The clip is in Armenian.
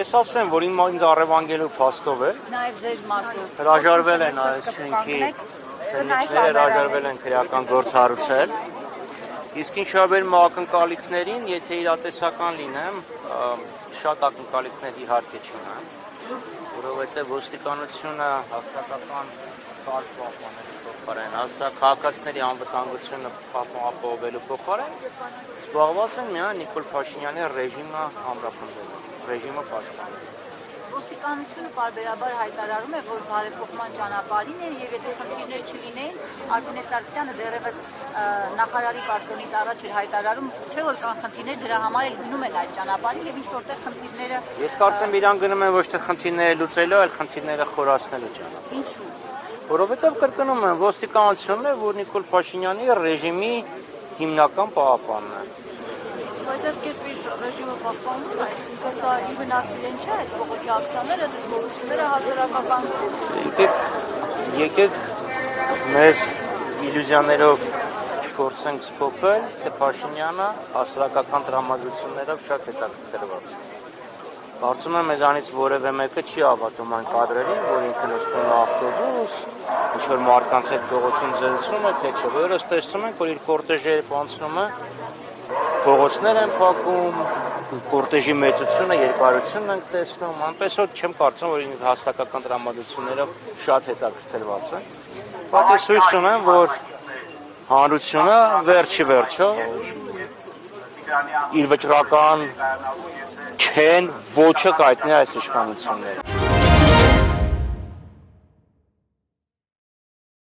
Ես ասեմ, որ ինձ առևանգելու փաստով է։ Նաև ձեր մասով։ Հրաժարվել են այս շենքի բնակիչները հրաժարվել են քրեական գործ հարուցել։ Իսկ ինչ շաբերում ակնկալիքներին, եթե իրատեսական լինեմ, շատ ակնկալիքներ իհարկե չունեմ, որովհետև ոստիկանությունը հասարակական կարգ պահպանելու փոխարեն, քաղաքացիների անվտանգությունը ապահովելու փոխարեն զբաղված են միայն Նիկոլ Փաշինյանի ռեժիմը ամրապնդելու, ռեժիմը պաշտպանելու։ Ոստիկանությունը պարբերաբար հայտարարում է, որ բարեփոխման ճանապարհին է եւ եթե խնդիրներ չլինեին, Արմենե Սարգսյանը դեռևս նախարարի պաշտոնից առաջ էր հայտարարում, չէ՞ որ կան խնդիրներ, դրա համար էլ գնում են այդ ճանապարհին եւ ինչ որտեղ խնդիրները Ես կարծեմ իրան գնում են ոչ թե խնդիրները լուծելու, այլ խնդիրները խորացնելու ճանապարհ։ Ինչու՞։ Որովհետև կրկնում եմ, ոստիկանությունն է, որ Նիկոլ Փաշինյանի ռեժիմի հիմնական պահապանն է։ Բայց այս կերպի ռեժիմը պահպանվում է, այսինքն սա ի վնասին չէ, այս բողոքի ակցիաները, դժգոհությունները հասարակական։ Եկեք մեզ իլյուզիաներով չփորձենք սփոփել, թե Փաշինյանը հասարակական տրամադրություններով շատ հետաքրքրված է։ Կարծում եմ մեզանից որևէ մեկը չի հավատում այն կադրերին, որ ինքը նստում է ավտոբուս, ինչ-որ մարդկանց հետ փողոցում զրուցում է, թե չէ, որս տեսնում ենք, որ իր կորտեժերը անցնում է, փողոցներ են փակում, կորտեժի մեծությունը, երկարությունն ենք տեսնում, այնպես որ չեմ կարծում, որ ինքը հասարակական տրամադրություններով շատ հետաքրքրված է։ Բայց ես հույս ունեմ, որ հանրությունը վերջի վերջո իր վճռական չեն ոչը կայտնի այս իշխանությունները։